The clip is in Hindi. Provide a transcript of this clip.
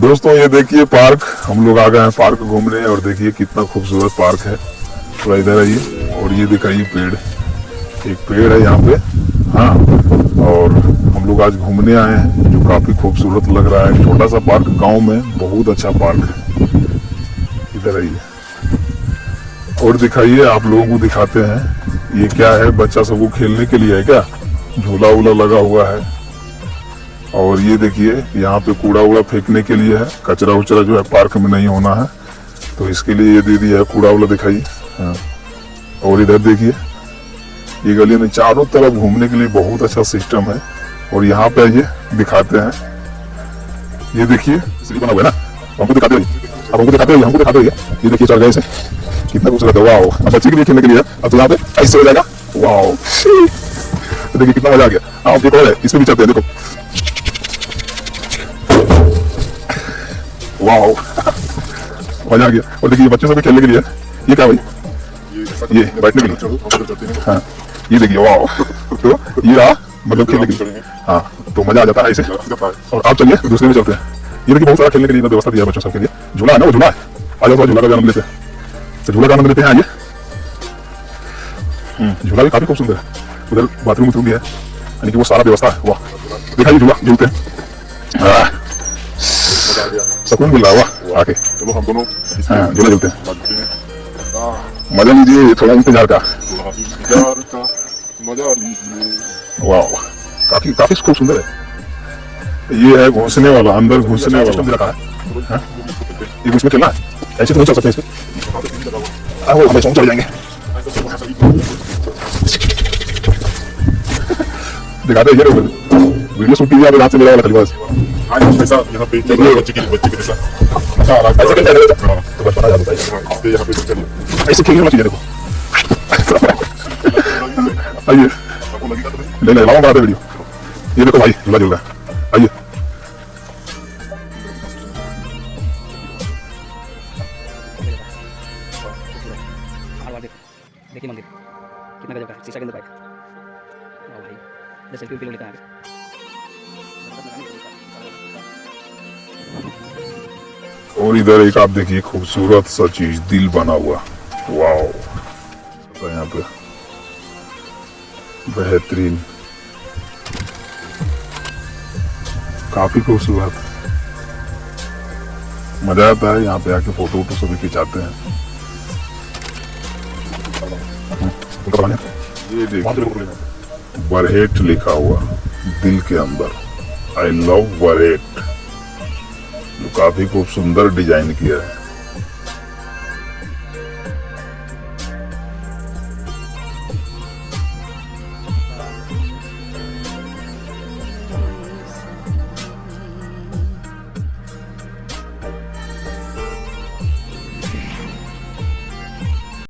दोस्तों ये देखिए पार्क, हम लोग आ गए हैं पार्क घूमने और देखिए कितना खूबसूरत पार्क है। थोड़ा इधर आइए और ये दिखाइए पेड़, एक पेड़ है यहाँ पे। हाँ, और हम लोग आज घूमने आए हैं जो काफी खूबसूरत लग रहा है। छोटा सा पार्क गांव में, बहुत अच्छा पार्क है। इधर आइए और दिखाइए, आप लोगों को दिखाते हैं। ये क्या है, बच्चा सबको खेलने के लिए है क्या? झूला वूला लगा हुआ है। और ये देखिए यहाँ पे कूड़ा वूड़ा फेंकने के लिए है, कचरा उचरा जो है पार्क में नहीं होना है, तो इसके लिए ये दे दिया है कूड़ा वूड़ा। दिखाइए। हाँ, और इधर देखिए ये गली में चारों तरफ घूमने के लिए बहुत अच्छा सिस्टम है। और यहाँ पे ये दिखाते हैं, ये देखिए बना हुआ है ना, हमको दिखाते रहिए, अब हमको दिखाते रहिए, हमको दिखाते रहिए। ये देखिए चढ़ गए से, कितना खूबसूरत है। वाओ, अब बच्चे के लिए खेलने के लिए अब तो यहाँ पे ऐसे हो जाएगा। वाओ, देखिए कितना मजा आ गया। हाँ, एक और है, इसमें भी चलते हैं, देखो। वाओ, मजा आ गया। और देखिए बच्चों से भी खेलने के लिए, ये क्या भाई, ये बैठने के लिए। हाँ, ये देखिए वाओ, तो ये रहा मतलब खेलने के लिए। हाँ, तो मजा आ जाता है इसे। और आप चलिए दूसरे में चलते हैं। ये देखिए बहुत सारा खेलने के लिए व्यवस्था दिया है बच्चों सबके लिए। झूला है ना, वो झूला है। आ जाओ, झूला का भी आनंद लेते हैं, तो झूला का आनंद लेते हैं। आइए, झूला भी काफी खूब सुंदर है। उधर बाथरूम भी है, यानी कि वो सारा व्यवस्था है। वाह, दिखाइए झूला, झूलते हैं। सुकून मिल रहा है वाह आके। चलो हम दोनों हाँ, झूला झूलते हैं, मजा लीजिए थोड़ा इंतजार का। मजा लीजिए। वाह, काफी काफी खूब सुंदर है। ये है घुसने वाला, अंदर घुसने वाला सिस्टम रखा है। ये इसमें चलना है, ऐसे तो नहीं चल सकते इसमें। वो हमें चल जाएंगे। दिखाते हैं ये वीडियो शूट कीजिए, रात से मेरा वाला खाली बस। आज पैसा यहाँ पे चल रहा है, बच्चे के पैसा ऐसे खेलते हैं तो बचपना याद होता है। यहाँ पे चलिए, ऐसे खेलने वाला चीज है, देखो। आइए ले ले लाओ, बनाते वीडियो। ये देखो भाई झूला झूल रहा है, आइए। देखिए मंदिर कितना गजब का है, शीशा के अंदर पाइप। वाह भाई, जैसे सेल्फी भी लेता है। और इधर एक आप देखिए खूबसूरत सा चीज, दिल बना हुआ। वाओ, तो यहाँ पे बेहतरीन, काफी खूबसूरत, मजा आता है यहाँ पे आके। फोटो वोटो सभी खिंचाते हैं। ये देखिए बरहेट लिखा हुआ दिल के अंदर, आई लव बरहेट, जो काफी खूब सुंदर डिजाइन किया है।